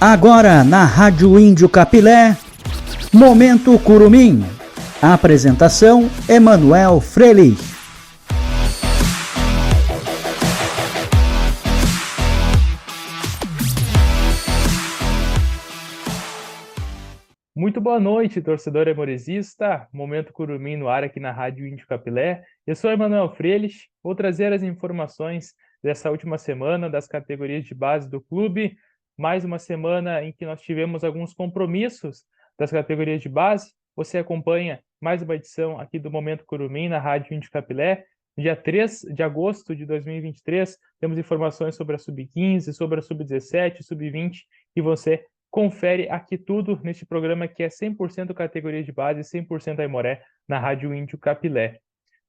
Agora na Rádio Índio Capilé, Momento Curumim. Apresentação: Emanuel Frelich. Muito boa noite, torcedor amoresista. Momento Curumim no ar aqui na Rádio Índio Capilé. Eu sou Emanuel Frelich, vou trazer as informações dessa última semana das categorias de base do clube. Mais uma semana em que nós tivemos alguns compromissos das categorias de base. Você acompanha mais uma edição aqui do Momento Curumim na Rádio Índio Capilé. Dia 3 de agosto de 2023, temos informações sobre a Sub-15, sobre a Sub-17, Sub-20, e você confere aqui tudo neste programa que é 100% categoria de base, 100% Aimoré, na Rádio Índio Capilé.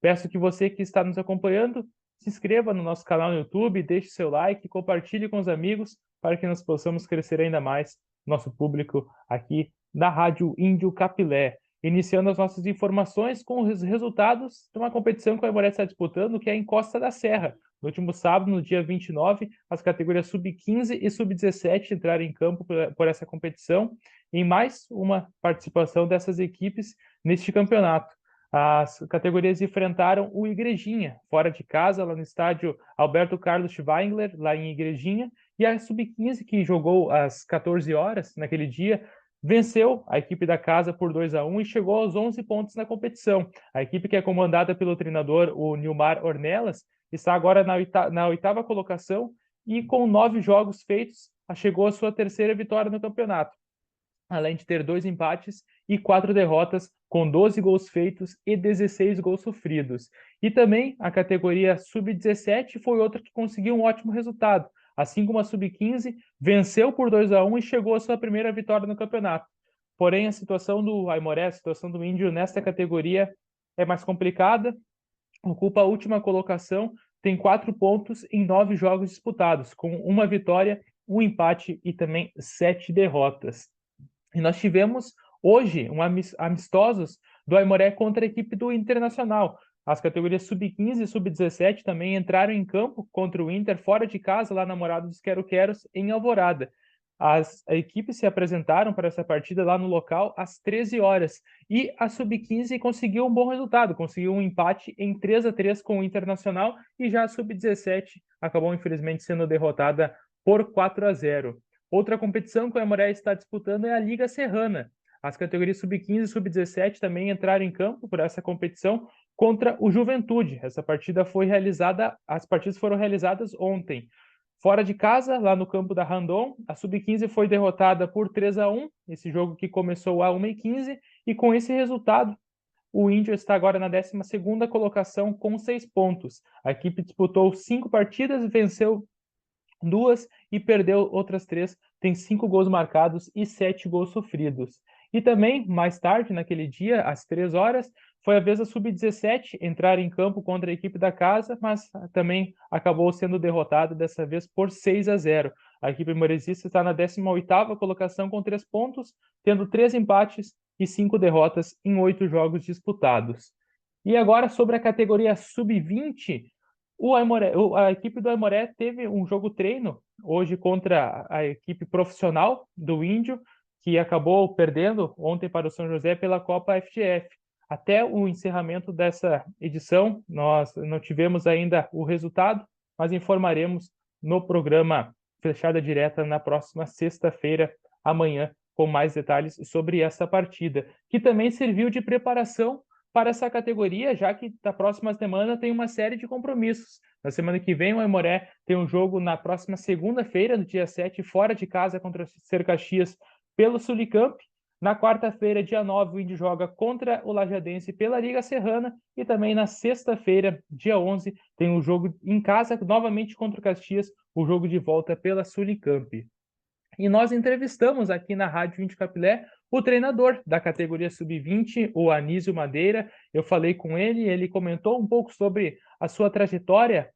Peço que você que está nos acompanhando se inscreva no nosso canal no YouTube, deixe seu like, compartilhe com os amigos para que nós possamos crescer ainda mais nosso público aqui da Rádio Índio Capilé. Iniciando as nossas informações com os resultados de uma competição que o Aimoré está disputando, que é em Costa da Serra. No último sábado, no dia 29, as categorias Sub-15 e Sub-17 entraram em campo por essa competição, em mais uma participação dessas equipes neste campeonato. As categorias enfrentaram o Igrejinha, fora de casa, lá no estádio Alberto Carlos Schweingler, lá em Igrejinha, e a Sub-15, que jogou às 14 horas naquele dia, venceu a equipe da casa por 2-1 e chegou aos 11 pontos na competição. A equipe, que é comandada pelo treinador, o Nilmar Ornelas, está agora na oitava colocação e com 9 jogos feitos, chegou à sua terceira vitória no campeonato, além de ter 2 empates e 4 derrotas, com 12 gols feitos e 16 gols sofridos. E também a categoria Sub-17 foi outra que conseguiu um ótimo resultado. Assim como a Sub-15, venceu por 2-1 e chegou à sua primeira vitória no campeonato. Porém, a situação do Aimoré, a situação do Índio nesta categoria é mais complicada. Ocupa a última colocação, tem 4 pontos em 9 jogos disputados, com 1 vitória, 1 empate e também 7 derrotas. E nós tivemos hoje amistosos do Aimoré contra a equipe do Internacional. As categorias Sub-15 e Sub-17 também entraram em campo contra o Inter fora de casa, lá na Morada dos Quero-Queros, em Alvorada. As equipes se apresentaram para essa partida lá no local às 13 horas. E a Sub-15 conseguiu um bom resultado, conseguiu um empate em 3-3 com o Internacional, e já a Sub-17 acabou, infelizmente, sendo derrotada por 4-0. Outra competição que o Aimoré está disputando é a Liga Serrana. As categorias Sub-15 e Sub-17 também entraram em campo por essa competição contra o Juventude. Essa partida foi realizada, as partidas foram realizadas ontem. Fora de casa, lá no campo da Randon, a Sub-15 foi derrotada por 3-1, esse jogo que começou às 1h15, e com esse resultado, o Índio está agora na 12ª colocação com 6 pontos. A equipe disputou 5 partidas, venceu 2 e perdeu outras 3, tem 5 gols marcados e 7 gols sofridos. E também, mais tarde, naquele dia, às 3 horas, foi a vez da Sub-17 entrar em campo contra a equipe da casa, mas também acabou sendo derrotada, dessa vez por 6-0. A equipe aimoresista está na 18ª colocação com 3 pontos, tendo 3 empates e 5 derrotas em 8 jogos disputados. E agora, sobre a categoria Sub-20, a equipe do Aimoré teve um jogo treino hoje contra a equipe profissional do Índio, que acabou perdendo ontem para o São José pela Copa FGF. Até o encerramento dessa edição, nós não tivemos ainda o resultado, mas informaremos no programa Flechada Direta na próxima sexta-feira, amanhã, com mais detalhes sobre essa partida, que também serviu de preparação para essa categoria, já que na próxima semana tem uma série de compromissos. Na semana que vem, o Aimoré tem um jogo na próxima segunda-feira, no dia 7, fora de casa contra o Ser Caxias pelo Sulicamp. Na quarta-feira, dia 9, o Índio joga contra o Lajadense pela Liga Serrana. E também na sexta-feira, dia 11, tem um jogo em casa, novamente contra o Caxias, o jogo de volta pela Sulicamp. E nós entrevistamos aqui na Rádio Índio Capilé o treinador da categoria Sub-20, o Anísio Madeira. Eu falei com ele, ele comentou um pouco sobre a sua trajetória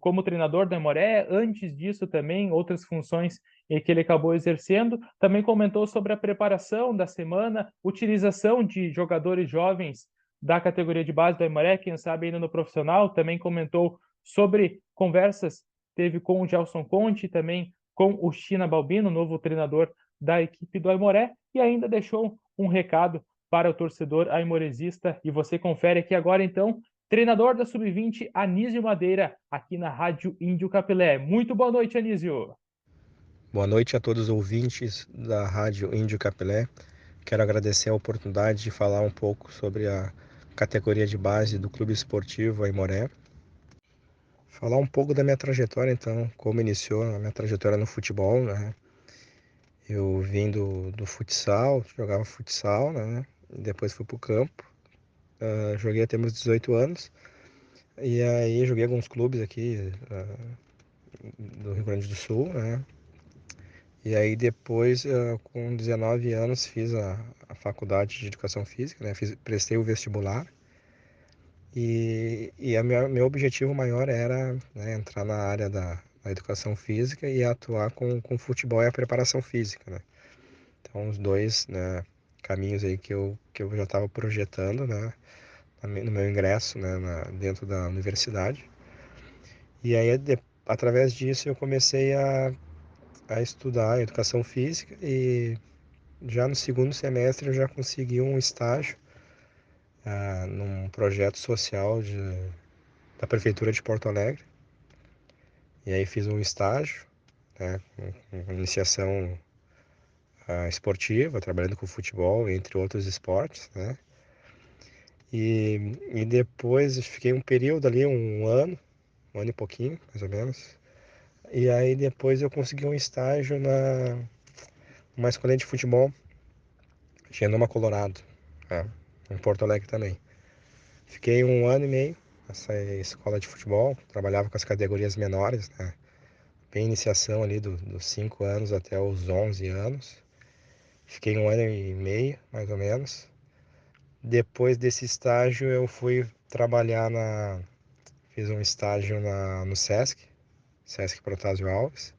como treinador do Aimoré, antes disso também, outras funções que ele acabou exercendo. Também comentou sobre a preparação da semana, utilização de jogadores jovens da categoria de base do Aimoré, quem sabe ainda no profissional. Também comentou sobre conversas teve com o Gelson Conte, também com o China Balbino, novo treinador da equipe do Aimoré, e ainda deixou um recado para o torcedor aimoresista. E você confere aqui agora, então, treinador da Sub-20, Anísio Madeira, aqui na Rádio Índio Capilé. Muito boa noite, Anísio. Boa noite a todos os ouvintes da Rádio Índio Capilé. Quero agradecer a oportunidade de falar um pouco sobre a categoria de base do Clube Esportivo Aimoré. Falar um pouco da minha trajetória, então, como iniciou a minha trajetória no futebol, né? Eu vim do futsal, jogava futsal, né? Depois fui pro campo. Joguei até meus 18 anos. E aí joguei alguns clubes aqui do Rio Grande do Sul, né? E aí depois, com 19 anos, fiz a faculdade de Educação Física, né? Prestei o vestibular. Meu objetivo maior era, né, entrar na área da educação física e atuar com futebol e a preparação física, né? Então, os dois, né, caminhos aí que eu já estava projetando, né, no meu ingresso, né, dentro da universidade. E aí, através disso, eu comecei a estudar educação física e já no segundo semestre eu já consegui um estágio num projeto social da Prefeitura de Porto Alegre. E aí fiz um estágio, né, com iniciação esportiva, trabalhando com futebol, entre outros esportes, né? E depois fiquei um período ali, um ano e pouquinho, mais ou menos. E aí depois eu consegui um estágio numa escolinha de futebol, Genoma Colorado, né, em Porto Alegre também. Fiquei um ano e meio nessa escola de futebol, trabalhava com as categorias menores, né? Bem iniciação ali dos 5 anos até os 11 anos. Fiquei um ano e meio, mais ou menos. Depois desse estágio eu fui trabalhar fiz um estágio no Sesc Protásio Alves.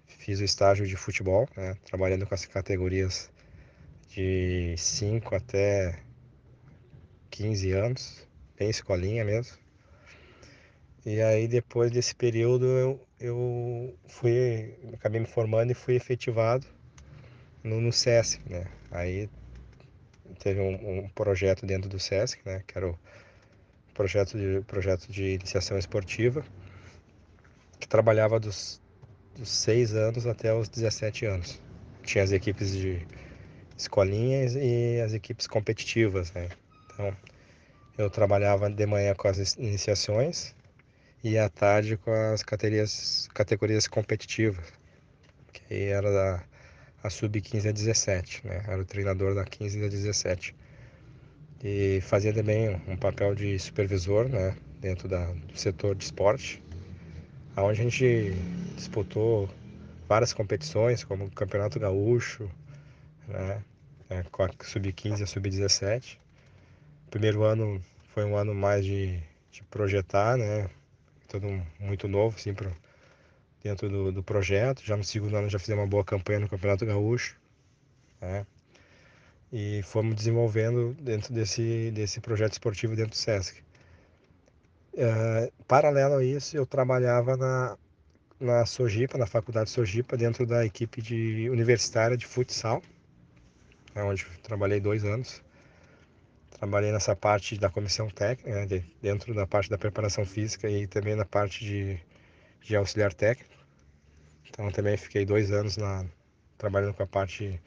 Fiz o estágio de futebol, né? Trabalhando com as categorias de 5 até 15 anos, bem escolinha mesmo. E aí depois desse período acabei me formando e fui efetivado no Sesc, né? Aí teve um projeto dentro do Sesc, né? Que era o projeto de iniciação esportiva, que trabalhava dos 6 anos até os 17 anos. Tinha as equipes de escolinhas e as equipes competitivas, né? Então, eu trabalhava de manhã com as iniciações e à tarde com as categorias competitivas, que aí era a sub-15 a 17, né? Era o treinador da 15 a 17. E fazia também um papel de supervisor, né? Dentro do setor de esporte, onde a gente disputou várias competições, como o Campeonato Gaúcho, né? Com a sub-15 e a sub-17. O primeiro ano foi um ano mais de projetar, né? Tudo muito novo, assim, dentro do projeto. Já no segundo ano já fizemos uma boa campanha no Campeonato Gaúcho, né? E fomos desenvolvendo dentro desse projeto esportivo dentro do Sesc. Paralelo a isso, eu trabalhava na Sojipa, na Faculdade Sojipa, dentro da equipe universitária de futsal, onde trabalhei 2 anos. Trabalhei nessa parte da comissão técnica, né, dentro da parte da preparação física e também na parte de auxiliar técnico. Então também fiquei 2 anos trabalhando com a parte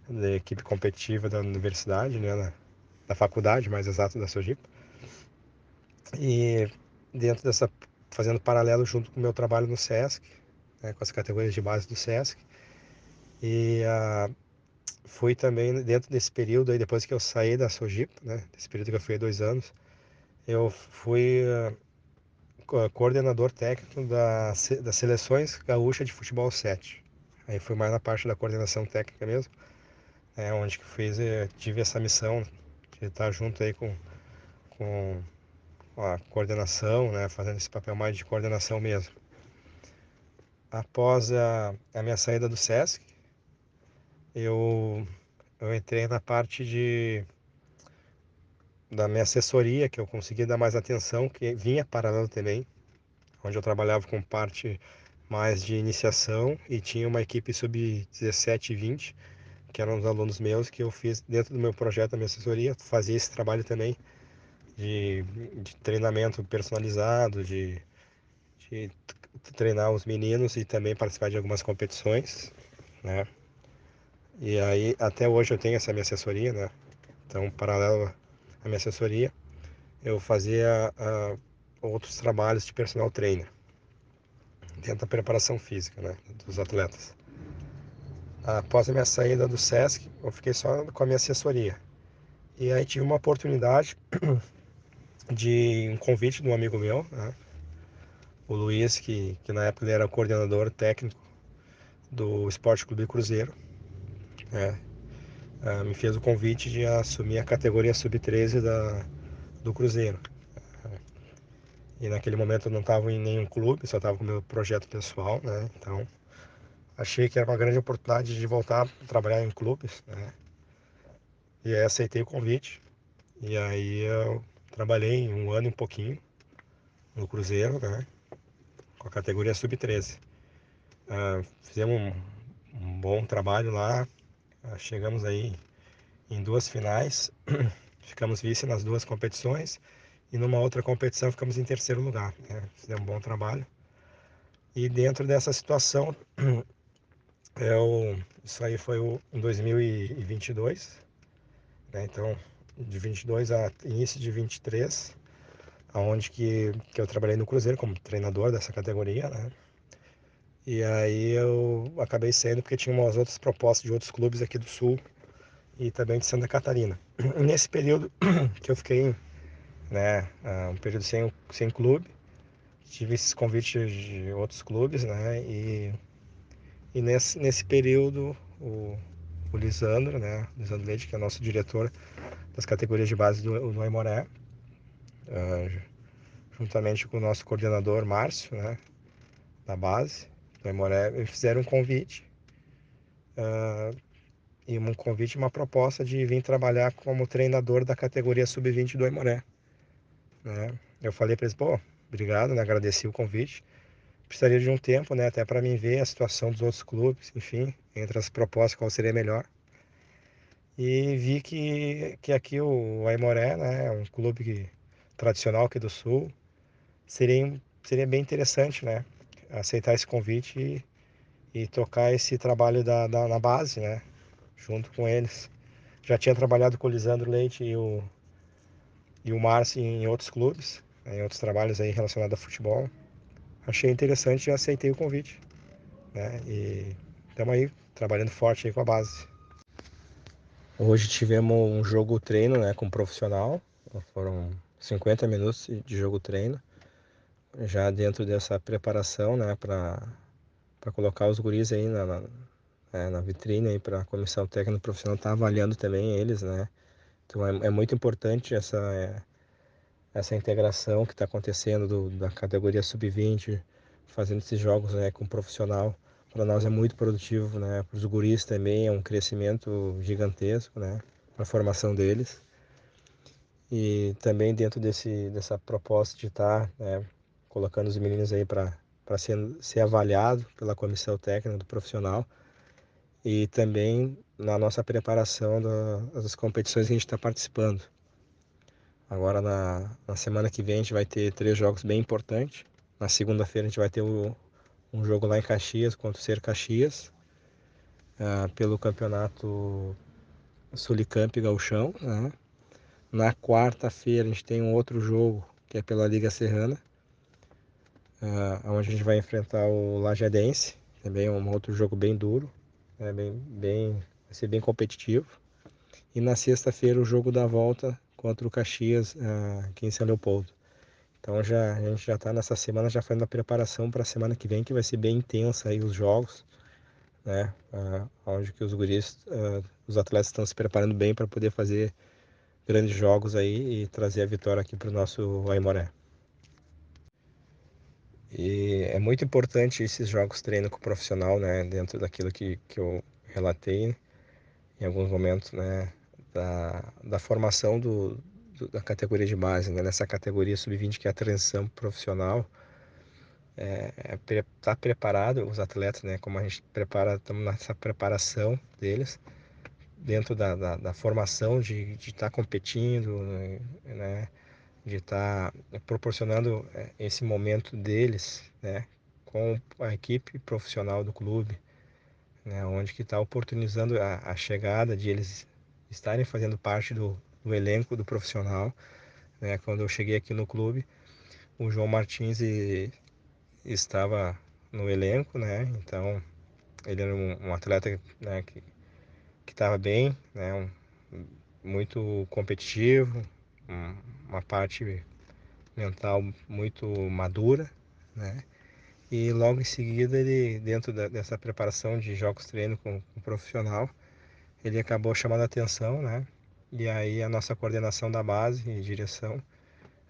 da equipe competitiva da universidade, né, da faculdade, mais exato, da Sojipa. E dentro fazendo paralelo junto com o meu trabalho no Sesc, né, com as categorias de base do Sesc. E fui também dentro desse período aí, depois que eu saí da Sojipa, né, desse período que eu fui há 2 anos, eu fui coordenador técnico das seleções gaúcha de futebol 7. Aí fui mais na parte da coordenação técnica mesmo, onde que tive essa missão de estar junto aí com a coordenação, né, fazendo esse papel mais de coordenação mesmo. Após a minha saída do Sesc, eu entrei na parte da minha assessoria, que eu consegui dar mais atenção, que vinha paralelo também, onde eu trabalhava com parte mais de iniciação, e tinha uma equipe sub-17 e 20, que eram os alunos meus, que eu fiz dentro do meu projeto, da minha assessoria, fazia esse trabalho também de, de treinamento personalizado, de treinar os meninos e também participar de algumas competições, né? E aí, até hoje eu tenho essa minha assessoria, né? Então, paralelo à minha assessoria, eu fazia outros trabalhos de personal trainer, dentro da preparação física, né, dos atletas. Após a minha saída do SESC, eu fiquei só com a minha assessoria. E aí tive uma oportunidade de um convite de um amigo meu, né, o Luiz, que na época ele era o coordenador técnico do Esporte Clube Cruzeiro, né, me fez o convite de assumir a categoria sub-13 do Cruzeiro. E naquele momento eu não estava em nenhum clube, só estava com o meu projeto pessoal, né? Então achei que era uma grande oportunidade de voltar a trabalhar em clubes, né? E aí aceitei o convite. E aí eu trabalhei um ano e um pouquinho no Cruzeiro, né? Com a categoria sub-13. Fizemos um bom trabalho lá. Chegamos aí em duas finais. Ficamos vice nas duas competições. E numa outra competição ficamos em terceiro lugar, né? Fizemos um bom trabalho. E dentro dessa situação, isso aí foi em 2022, né? Então, de 22 a início de 23, aonde que eu trabalhei no Cruzeiro como treinador dessa categoria, né? E aí eu acabei saindo porque tinha umas outras propostas de outros clubes aqui do Sul e também de Santa Catarina. E nesse período que eu fiquei, né, um período sem clube, tive esses convites de outros clubes, né? E nesse período, o Lisandro, né? Lisandro Leite, que é nosso diretor das categorias de base do Aimoré, juntamente com o nosso coordenador Márcio, né? Da base do Aimoré, eles fizeram um convite, e um convite, uma proposta de vir trabalhar como treinador da categoria sub-20 do Aimoré, né? Eu falei para eles, pô, obrigado, né? Agradeci o convite. Precisaria de um tempo, né? Até para mim ver a situação dos outros clubes, enfim, entre as propostas, qual seria melhor. E vi que aqui o Aimoré, né, é um clube tradicional aqui do Sul, seria bem interessante, né, aceitar esse convite e tocar esse trabalho na base, né, junto com eles. Já tinha trabalhado com o Lisandro Leite e o Márcio em outros clubes, né, em outros trabalhos aí relacionados a futebol. Achei interessante e aceitei o convite, né, e estamos aí trabalhando forte aí com a base. Hoje tivemos um jogo treino, né, com um profissional. Foram 50 minutos de jogo treino, já dentro dessa preparação, né, para colocar os guris aí na vitrine aí para a comissão técnica profissional estar avaliando também eles, né. Então é muito importante essa integração que está acontecendo da categoria sub-20, fazendo esses jogos, né, com o profissional. Para nós é muito produtivo, né, para os guris também é um crescimento gigantesco, né, para a formação deles. E também dentro dessa proposta de estar, né, colocando os meninos aí para ser avaliado pela comissão técnica do profissional e também na nossa preparação das competições que a gente está participando. Agora na semana que vem a gente vai ter 3 jogos bem importantes. Na segunda-feira a gente vai ter um jogo lá em Caxias contra o Ser Caxias, pelo campeonato Sulicamp Gauchão, né? Na quarta-feira a gente tem um outro jogo que é pela Liga Serrana, onde a gente vai enfrentar o Lajadense, também é um outro jogo bem duro, né? Vai ser bem competitivo. E na sexta-feira o jogo da volta contra o Caxias, aqui em São Leopoldo. Então a gente já está nessa semana já fazendo a preparação para a semana que vem, que vai ser bem intensa aí os jogos, né? Onde que os guris, os atletas estão se preparando bem para poder fazer grandes jogos aí e trazer a vitória aqui para o nosso Aimoré. E é muito importante esses jogos treino com o profissional, né? Dentro daquilo que eu relatei em alguns momentos, né? Da formação da categoria de base, né? Nessa categoria sub-20 que é a transição profissional, tá preparado, os atletas, né? Como a gente prepara, estamos nessa preparação deles, dentro da formação de estar competindo, né? De estar proporcionando esse momento deles, né? Com a equipe profissional do clube, né? Onde que está oportunizando a chegada de eles estarem fazendo parte do elenco do profissional, né? Quando eu cheguei aqui no clube, o João Martins estava no elenco, né? Então ele era um atleta, né, que estava bem, né? Muito competitivo, uma parte mental muito madura, né? E logo em seguida ele, dentro dessa preparação de jogos treino com o profissional, ele acabou chamando a atenção, né? E aí a nossa coordenação da base e direção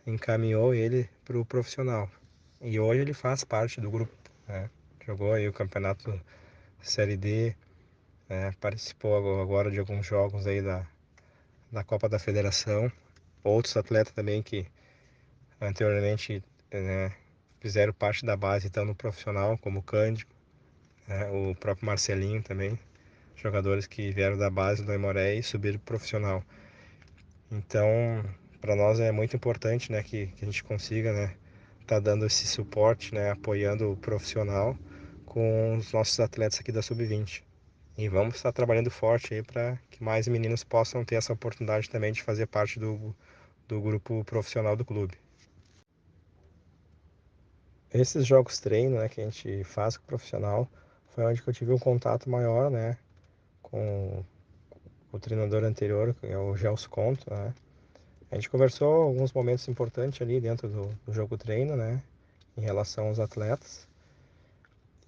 encaminhou ele para o profissional. E hoje ele faz parte do grupo, né? Jogou aí o campeonato Série D, né? Participou agora de alguns jogos aí da Copa da Federação. Outros atletas também que anteriormente, né, fizeram parte da base e estão no profissional, como o Cândido, né? O próprio Marcelinho também, jogadores que vieram da base do Aimoré e subiram pro profissional. Então, para nós é muito importante, né, que a gente consiga, né, tá dando esse suporte, né, apoiando o profissional com os nossos atletas aqui da Sub-20. E vamos estar trabalhando forte aí para que mais meninos possam ter essa oportunidade também de fazer parte do grupo profissional do clube. Esses jogos treino, né, que a gente faz com o profissional, foi onde que eu tive um contato maior, né, com o treinador anterior, que é o Gelson Conto, né. A gente conversou alguns momentos importantes ali dentro do jogo treino, né, em relação aos atletas,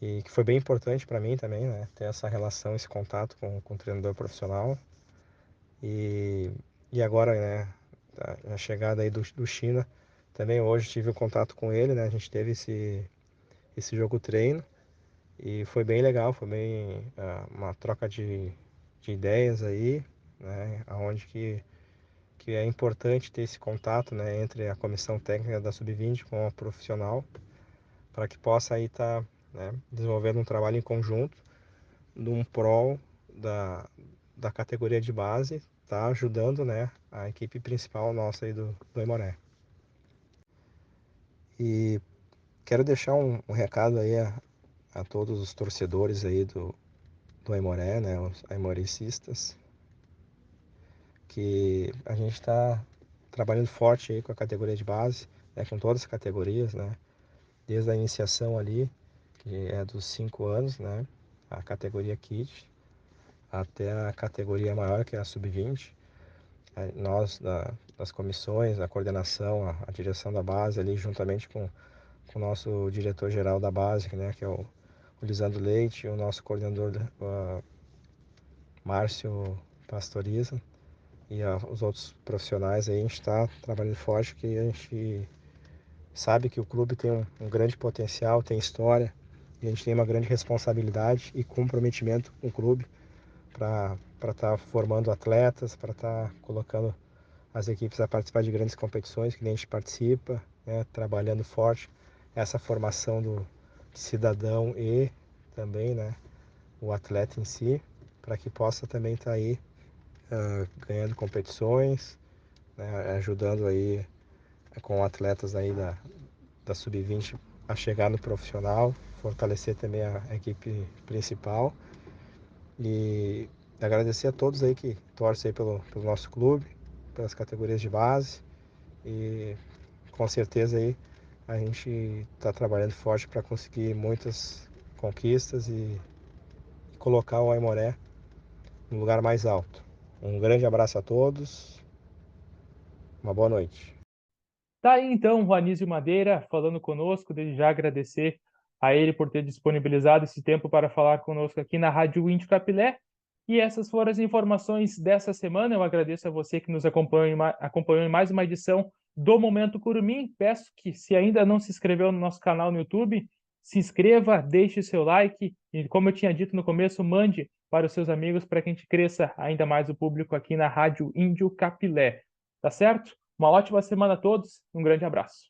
e que foi bem importante para mim também, né, ter essa relação, esse contato com o treinador profissional. E, e agora, né, a chegada aí do China, também hoje tive o contato com ele, né, a gente teve esse jogo treino, e foi bem legal, foi bem uma troca de ideias aí, né, onde que é importante ter esse contato, né, entre a comissão técnica da Sub-20 com a profissional, para que possa aí estar, né, desenvolvendo um trabalho em conjunto, num prol da categoria de base, tá ajudando, né, a equipe principal nossa aí do Aimoré. E quero deixar um recado aí a todos os torcedores aí do Aimoré, né, os aimorecistas, que a gente está trabalhando forte aí com a categoria de base, né, com todas as categorias, né, desde a iniciação ali, que é dos 5 anos, né, a categoria Kit, até a categoria maior, que é a Sub-20. Nós, das comissões, a coordenação, a direção da base ali, juntamente com o nosso diretor-geral da base, né, que é o Lisandro Leite, e o nosso coordenador, Márcio Pastoriza, e os outros profissionais aí, a gente está trabalhando forte, que a gente sabe que o clube tem um grande potencial, tem história, e a gente tem uma grande responsabilidade e comprometimento com o clube para estar formando atletas, para estar colocando as equipes a participar de grandes competições, que nem a gente participa, né, trabalhando forte essa formação do cidadão e também, né, o atleta em si, para que possa também estar aí ganhando competições, né, ajudando aí com atletas aí da Sub-20 a chegar no profissional, fortalecer também a equipe principal e agradecer a todos aí que torcem aí pelo nosso clube, pelas categorias de base e com certeza aí a gente está trabalhando forte para conseguir muitas conquistas e colocar o Aimoré no lugar mais alto. Um grande abraço a todos, uma boa noite. Tá aí então o Anísio Madeira falando conosco, desde já agradecer a ele por ter disponibilizado esse tempo para falar conosco aqui na Rádio Índio Capilé. E essas foram as informações dessa semana. Eu agradeço a você que nos acompanhou em mais uma edição do Momento Curumim. Peço que, se ainda não se inscreveu no nosso canal no YouTube, se inscreva, deixe seu like e, como eu tinha dito no começo, mande para os seus amigos para que a gente cresça ainda mais o público aqui na Rádio Índio Capilé. Tá certo? Uma ótima semana a todos, um grande abraço.